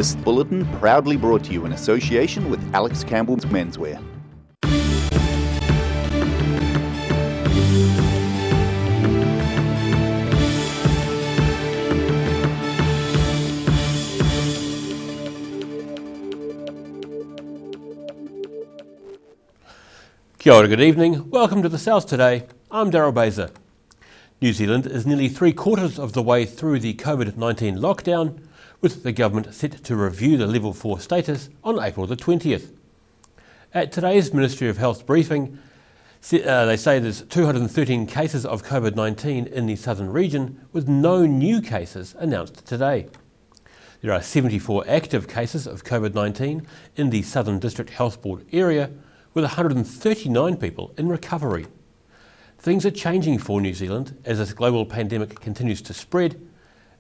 This bulletin proudly brought to you in association with Alex Campbell's Menswear. Kia ora, good evening. Welcome to the South Today. I'm Daryl Baser. New Zealand is nearly 3/4 of the way through the COVID-19 lockdown, with the government set to review the Level 4 status on April the 20th. At today's Ministry of Health briefing, they say there's 213 cases of COVID-19 in the southern region, with no new cases announced today. There are 74 active cases of COVID-19 in the Southern District Health Board area, with 139 people in recovery. Things are changing for New Zealand as this global pandemic continues to spread,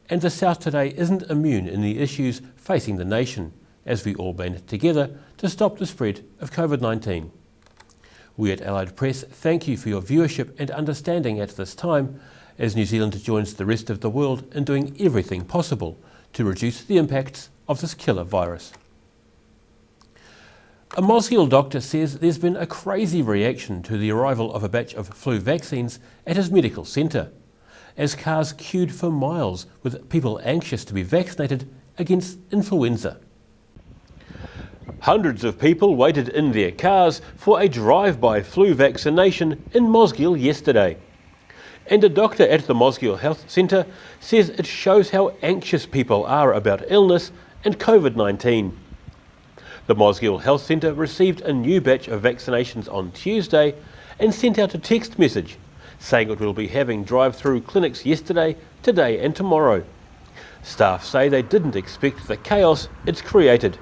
and the South Today isn't immune in the issues facing the nation, as we all band together to stop the spread of COVID-19. We at Allied Press thank you for your viewership and understanding at this time, as New Zealand joins the rest of the world in doing everything possible to reduce the impacts of this killer virus. A Moss Hill doctor says there's been a crazy reaction to the arrival of a batch of flu vaccines at his medical centre, as cars queued for miles with people anxious to be vaccinated against influenza. Hundreds of people waited in their cars for a drive-by flu vaccination in Mosgiel yesterday. And a doctor at the Mosgiel Health Centre says it shows how anxious people are about illness and COVID-19. The Mosgiel Health Centre received a new batch of vaccinations on Tuesday and sent out a text message saying it will be having drive-through clinics yesterday, today and tomorrow. Staff say they didn't expect the chaos it's created.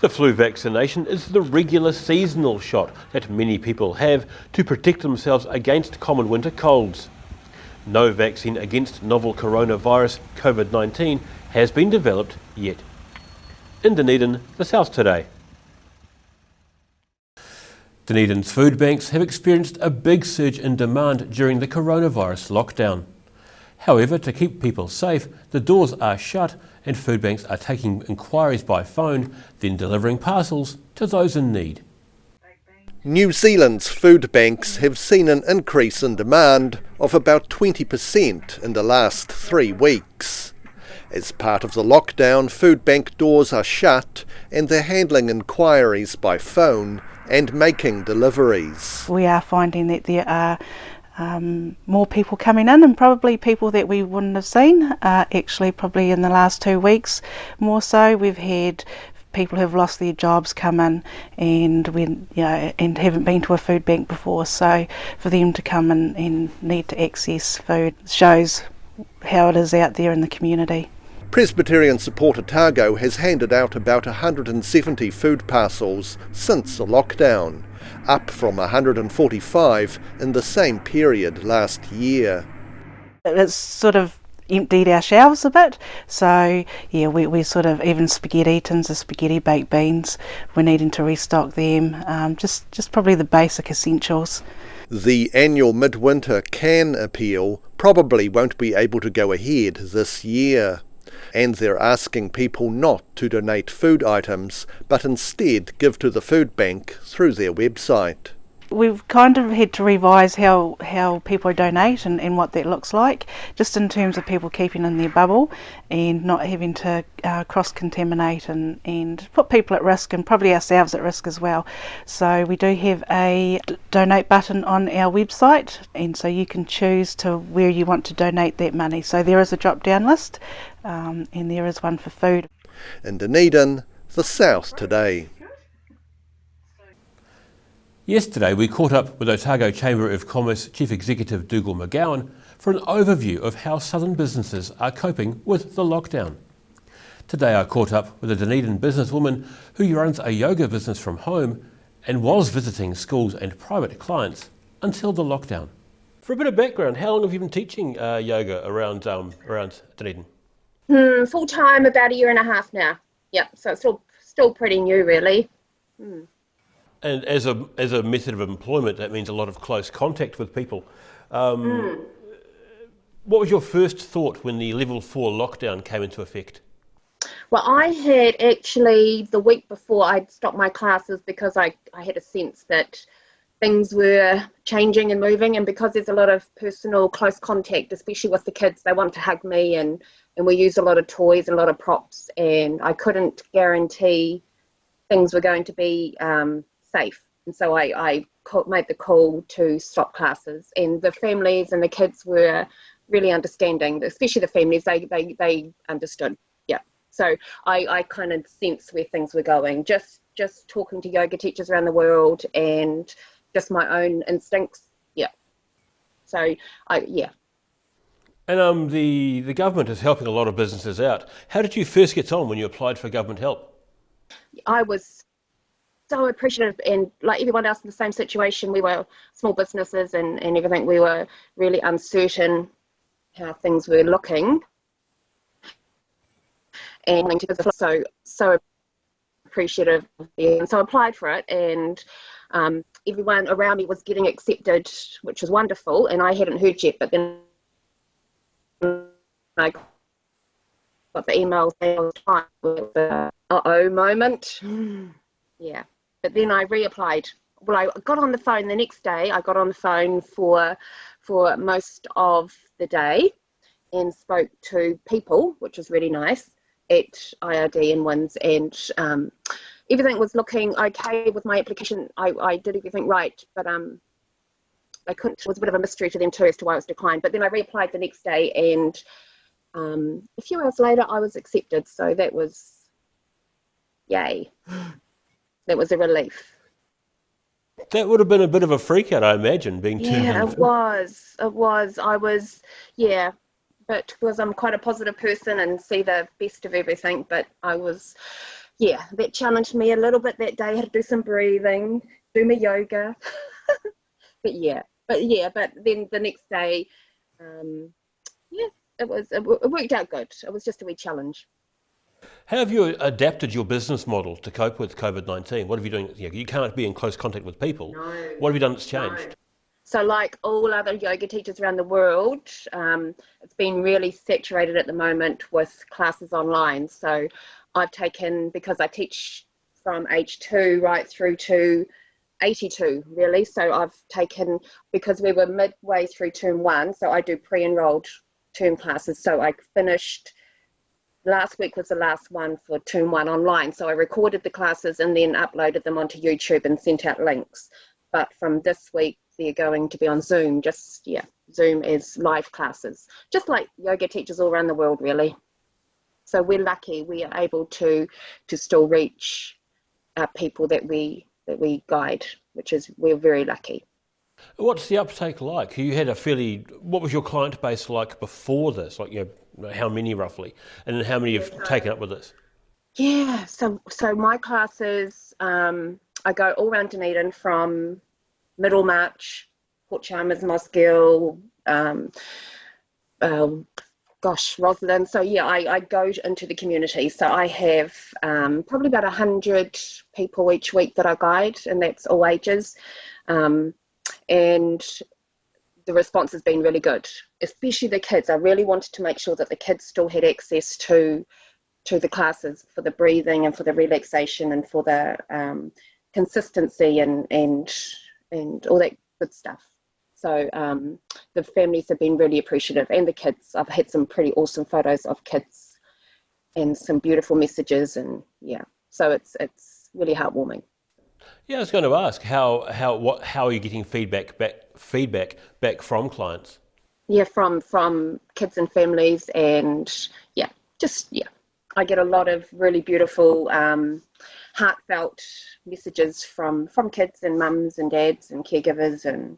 The flu vaccination is the regular seasonal shot that many people have to protect themselves against common winter colds. No vaccine against novel coronavirus COVID-19 has been developed yet. In Dunedin, the South Today. Dunedin's food banks have experienced a big surge in demand during the coronavirus lockdown. However, to keep people safe, the doors are shut and food banks are taking inquiries by phone, then delivering parcels to those in need. New Zealand's food banks have seen an increase in demand of about 20% in the last 3 weeks. As part of the lockdown, food bank doors are shut and they're handling inquiries by phone and making deliveries. We are finding that there are more people coming in, and probably people that we wouldn't have seen, actually probably in the last 2 weeks more so. We've had people who've lost their jobs come in and haven't been to a food bank before, so for them to come in and need to access food shows how it is out there in the community. Presbyterian Support Otago has handed out about 170 food parcels since the lockdown, up from 145 in the same period last year. It's sort of emptied our shelves a bit, so yeah, we sort of, even spaghetti, tins of spaghetti, baked beans, we're needing to restock them, just probably the basic essentials. The annual midwinter can appeal probably won't be able to go ahead this year, and they're asking people not to donate food items but instead give to the food bank through their website. We've kind of had to revise how people donate and what that looks like, just in terms of people keeping in their bubble and not having to cross-contaminate and put people at risk, and probably ourselves at risk as well. So we do have a donate button on our website, and so you can choose to where you want to donate that money. So there is a drop-down list, and there is one for food. In Dunedin, the South Today. Yesterday we caught up with Otago Chamber of Commerce Chief Executive Dougal McGowan for an overview of how southern businesses are coping with the lockdown. Today I caught up with a Dunedin businesswoman who runs a yoga business from home and was visiting schools and private clients until the lockdown. For a bit of background, how long have you been teaching yoga around Dunedin? Full time about 1.5 years now. Yeah, so it's still pretty new, really. And as a method of employment, that means a lot of close contact with people. What was your first thought when the Level 4 lockdown came into effect? Well, I had actually the week before I'd stopped my classes because I had a sense that things were changing and moving, and because there's a lot of personal close contact, especially with the kids, they want to hug me, and we use a lot of toys and a lot of props, and I couldn't guarantee things were going to be safe. And so I made the call to stop classes, and the families and the kids were really understanding, especially the families, they understood. Yeah. So I kind of sensed where things were going, just talking to yoga teachers around the world and just my own instincts. Yeah. So yeah. And the government is helping a lot of businesses out. How did you first get on when you applied for government help? I was so appreciative, and like everyone else in the same situation, we were small businesses and everything. We were really uncertain how things were looking, and so appreciative of it. And so I applied for it, and everyone around me was getting accepted, which was wonderful, and I hadn't heard yet, but then I got the email saying I was fine with the uh-oh moment. Yeah. But then I reapplied. Well, I got on the phone the next day. I got on the phone for most of the day and spoke to people, which was really nice, at IRD and WINS, and everything was looking okay with my application. I did everything right, but I couldn't. It was a bit of a mystery to them too as to why it was declined. But then I reapplied the next day, and a few hours later I was accepted. So that was yay. That was a relief. That would have been a bit of a freak out, I imagine, being turned Yeah, down. it was. I was, yeah, but because I'm quite a positive person and see the best of everything, but I was, yeah, that challenged me a little bit that day. I had to do some breathing, do my yoga. but then the next day, yeah, it worked out good. It was just a wee challenge. How have you adapted your business model to cope with COVID-19? What have you done? You can't be in close contact with people. No. What have you done that's changed? No. So like all other yoga teachers around the world, it's been really saturated at the moment with classes online. So I've taken, because I teach from age 2 right through to 82 really. So I've taken, because we were midway through term 1, so I do pre-enrolled term classes. So I finished, last week was the last one for term 1 online. So I recorded the classes and then uploaded them onto YouTube and sent out links. But from this week, they're going to be on Zoom, Zoom is live classes, just like yoga teachers all around the world, really. So we're lucky we are able to still reach people that we guide, we're very lucky. What's the uptake like? You had what was your client base like before this? Like, how many roughly? And then how many have taken up with this? Yeah, so my classes, I go all around Dunedin from Middlemarch, Port Chalmers, Mosgiel, Roslyn. So yeah, I go into the community. So I have probably about 100 people each week that I guide, and that's all ages. And the response has been really good, especially the kids. I really wanted to make sure that the kids still had access to the classes for the breathing and for the relaxation and for the consistency and all that good stuff. So the families have been really appreciative, and the kids. I've had some pretty awesome photos of kids and some beautiful messages, and yeah, so it's really heartwarming. Yeah, I was going to ask how are you getting feedback back from clients? Yeah, from kids and families, and I get a lot of really beautiful, heartfelt messages from kids and mums and dads and caregivers, and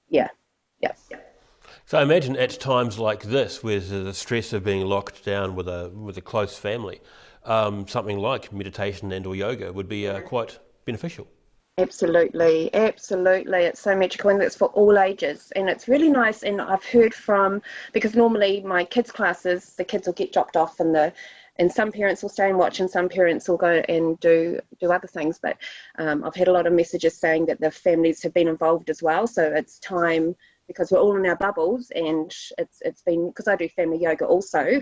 yeah. So I imagine at times like this, with the stress of being locked down with a close family, something like meditation and or yoga would be quite beneficial. Absolutely. It's so magical, and it's for all ages, and it's really nice. And I've heard because normally my kids' classes, the kids will get dropped off, and some parents will stay and watch, and some parents will go and do other things. But I've had a lot of messages saying that the families have been involved as well. So it's time, because we're all in our bubbles, and it's been, because I do family yoga also.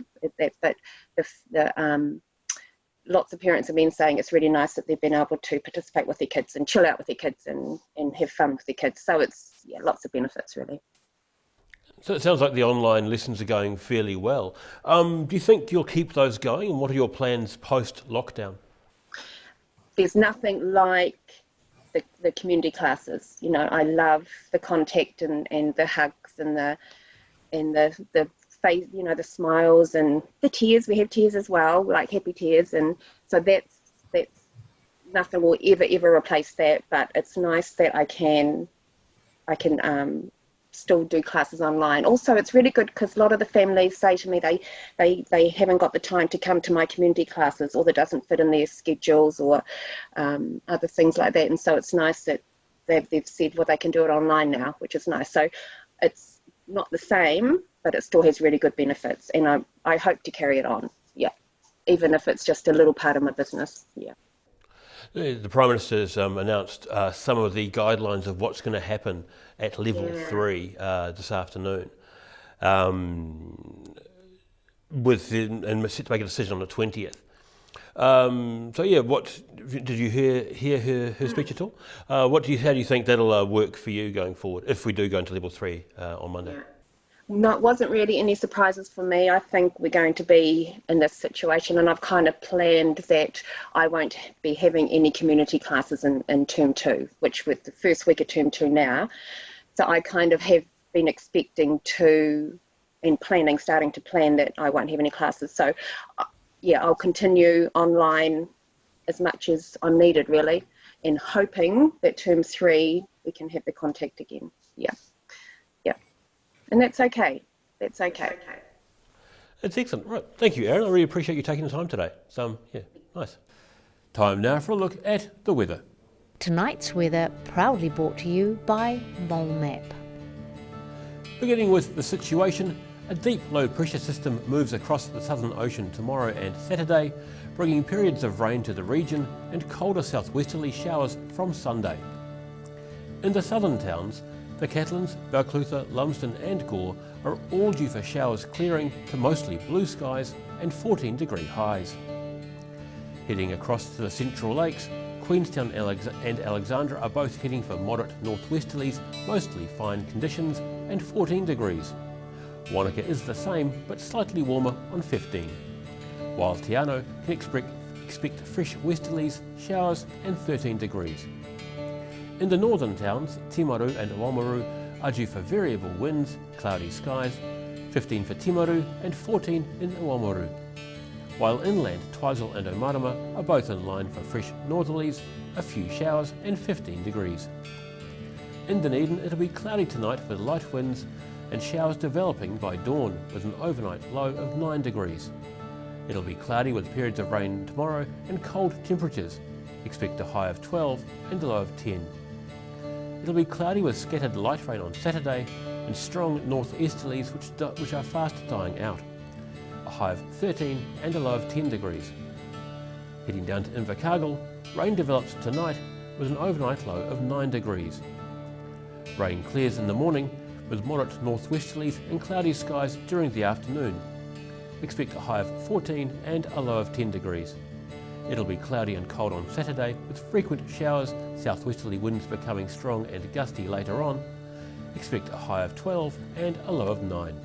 lots of parents have been saying it's really nice that they've been able to participate with their kids and chill out with their kids and have fun with their kids. So it's lots of benefits really. So it sounds like the online lessons are going fairly well. Do you think you'll keep those going, and what are your plans post-lockdown? There's nothing like the community classes. You know, I love the contact and the hugs and the face, you know, the smiles and the tears. We have tears as well, like happy tears, and so that's nothing will ever replace that. But it's nice that I can still do classes online. Also, it's really good because a lot of the families say to me they haven't got the time to come to my community classes, or that doesn't fit in their schedules, or other things like that. And so it's nice that they've said, well, they can do it online now, which is nice. So it's not the same, but it still has really good benefits, and I hope to carry it on. Yeah, even if it's just a little part of my business. Yeah. The Prime Minister's announced some of the guidelines of what's going to happen at level 3 this afternoon, and set to make a decision on the 20th. What did you hear her speech at all? How do you think that'll work for you going forward if we do go into level 3 on Monday? No, it wasn't really any surprises for me. I think we're going to be in this situation, and I've kind of planned that I won't be having any community classes in term 2, which with the first week of term 2 now. So I kind of have been expecting to, and starting to plan that I won't have any classes. So I'll continue online as much as I'm needed really, and hoping that term 3 we can have the contact again. Yeah. And that's okay. That's okay. It's excellent. Right. Thank you, Erin. I really appreciate you taking the time today. Nice. Time now for a look at the weather. Tonight's weather proudly brought to you by Molmap. Beginning with the situation, a deep low pressure system moves across the Southern Ocean tomorrow and Saturday, bringing periods of rain to the region and colder southwesterly showers from Sunday. In the southern towns, the Catlins, Balclutha, Lumsden and Gore are all due for showers clearing to mostly blue skies and 14-degree highs. Heading across to the Central Lakes, Queenstown and Alexandra are both heading for moderate northwesterlies, mostly fine conditions and 14 degrees. Wanaka is the same but slightly warmer on 15, while Te Anau can expect fresh westerlies, showers and 13 degrees. In the northern towns, Timaru and Oamaru are due for variable winds, cloudy skies, 15 for Timaru and 14 in Oamaru. While inland, Twizel and Omarama are both in line for fresh northerlies, a few showers and 15 degrees. In Dunedin, it'll be cloudy tonight with light winds and showers developing by dawn with an overnight low of 9 degrees. It'll be cloudy with periods of rain tomorrow and cold temperatures. Expect a high of 12 and a low of 10. It'll be cloudy with scattered light rain on Saturday and strong northeasterlies which are fast dying out. A high of 13 and a low of 10 degrees. Heading down to Invercargill, rain develops tonight with an overnight low of 9 degrees. Rain clears in the morning with moderate northwesterlies and cloudy skies during the afternoon. Expect a high of 14 and a low of 10 degrees. It'll be cloudy and cold on Saturday with frequent showers, southwesterly winds becoming strong and gusty later on. Expect a high of 12 and a low of 9.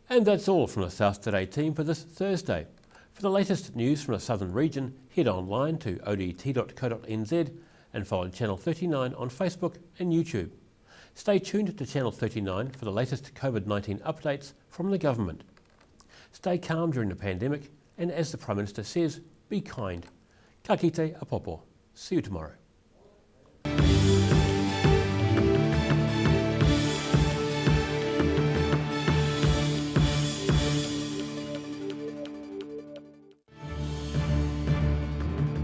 And that's all from the South Today team for this Thursday. For the latest news from the southern region, head online to odt.co.nz and follow Channel 39 on Facebook and YouTube. Stay tuned to Channel 39 for the latest COVID-19 updates from the government. Stay calm during the pandemic, and as the Prime Minister says, be kind. Ka kite a popo. See you tomorrow.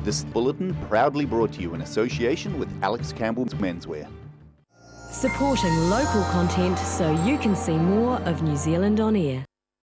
This bulletin proudly brought to you in association with Alex Campbell's Menswear. Supporting local content so you can see more of New Zealand on air.